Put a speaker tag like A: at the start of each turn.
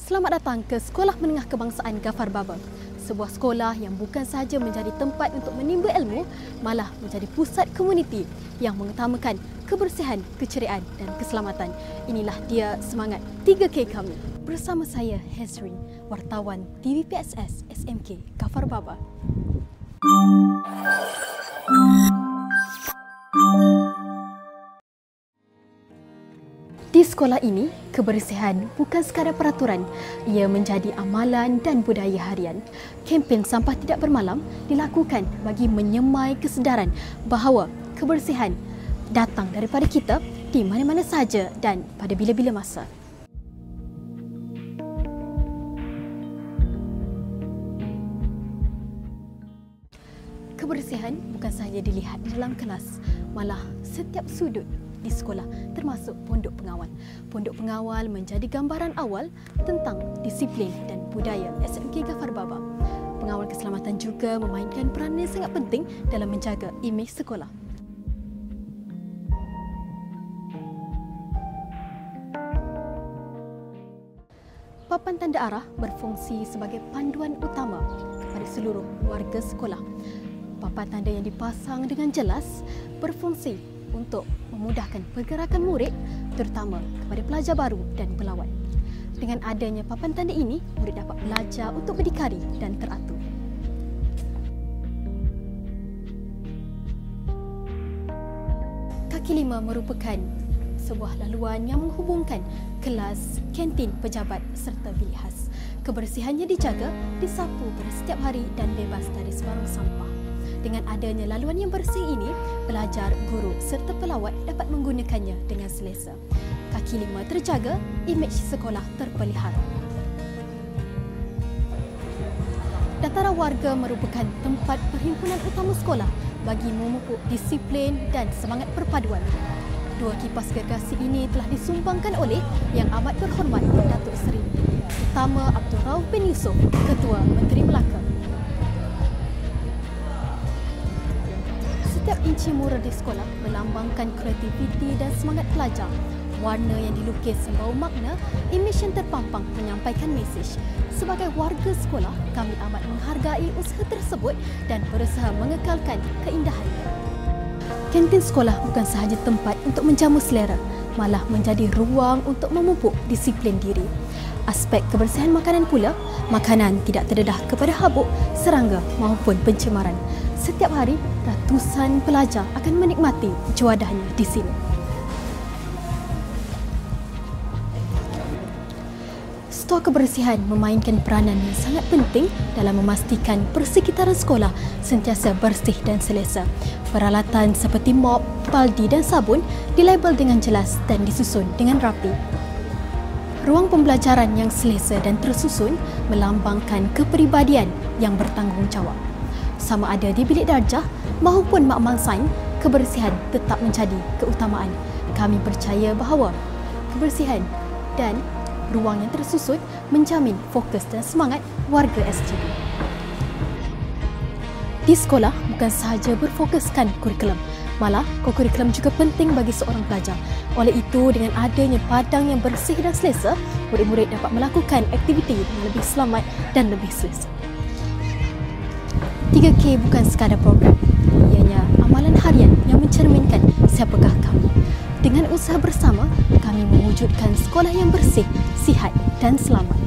A: Selamat datang ke Sekolah Menengah Kebangsaan Ghafar Baba. Sebuah sekolah yang bukan sahaja menjadi tempat untuk menimba ilmu, malah menjadi pusat komuniti yang mengutamakan kebersihan, keceriaan dan keselamatan. Inilah dia semangat 3K kami. Bersama saya, Hezrin, wartawan TVPSS SMK Ghafar Baba. Di sekolah ini, kebersihan bukan sekadar peraturan, ia menjadi amalan dan budaya harian. Kempen sampah tidak bermalam dilakukan bagi menyemai kesedaran bahawa kebersihan datang daripada kita di mana-mana sahaja dan pada bila-bila masa. Kebersihan bukan sahaja dilihat di dalam kelas, malah setiap sudut di sekolah, termasuk pondok pengawal. Pondok pengawal menjadi gambaran awal tentang disiplin dan budaya SMK Ghafar Baba. Pengawal keselamatan juga memainkan peranan yang sangat penting dalam menjaga imej sekolah. Papan tanda arah berfungsi sebagai panduan utama kepada seluruh warga sekolah. Papan tanda yang dipasang dengan jelas berfungsi untuk memudahkan pergerakan murid, terutama kepada pelajar baru dan pelawat. Dengan adanya papan tanda ini, murid dapat belajar untuk berdikari dan teratur. Kaki lima merupakan sebuah laluan yang menghubungkan kelas, kantin, pejabat serta bilik khas. Kebersihannya dijaga, disapu pada setiap hari dan bebas dari sebarang sampah. Dengan adanya laluan yang bersih ini, pelajar, guru serta pelawat dapat menggunakannya dengan selesa. Kaki lima terjaga, imej sekolah terpelihara. Dataran warga merupakan tempat perhimpunan utama sekolah bagi memupuk disiplin dan semangat perpaduan. Dua kipas gergasi ini telah disumbangkan oleh Yang Amat Berhormat Datuk Seri Utama Abdul Rauf bin Yusof, Ketua Menteri Melaka. Setiap inci mural di sekolah melambangkan kreativiti dan semangat pelajar. Warna yang dilukis membawa makna, imej yang terpampang menyampaikan mesej. Sebagai warga sekolah, kami amat menghargai usaha tersebut dan berusaha mengekalkan keindahannya. Kantin sekolah bukan sahaja tempat untuk menjamu selera, malah menjadi ruang untuk memupuk disiplin diri. Aspek kebersihan makanan pula, makanan tidak terdedah kepada habuk, serangga maupun pencemaran. Setiap hari, ratusan pelajar akan menikmati juadahnya di sini. Stor kebersihan memainkan peranan yang sangat penting dalam memastikan persekitaran sekolah sentiasa bersih dan selesa. Peralatan seperti mop, paldi dan sabun dilabel dengan jelas dan disusun dengan rapi. Ruang pembelajaran yang selesa dan tersusun melambangkan kepribadian yang bertanggungjawab. Sama ada di bilik darjah maupun makmal sains, kebersihan tetap menjadi keutamaan. Kami percaya bahawa kebersihan dan ruang yang tersusun menjamin fokus dan semangat warga SGB. Di sekolah bukan sahaja berfokuskan kurikulum, malah kurikulum juga penting bagi seorang pelajar. Oleh itu, dengan adanya padang yang bersih dan selesa, murid-murid dapat melakukan aktiviti yang lebih selamat dan lebih selesa. 3K bukan sekadar program, ianya amalan harian yang mencerminkan siapakah kami. Dengan usaha bersama, kami mewujudkan sekolah yang bersih, sihat dan selamat.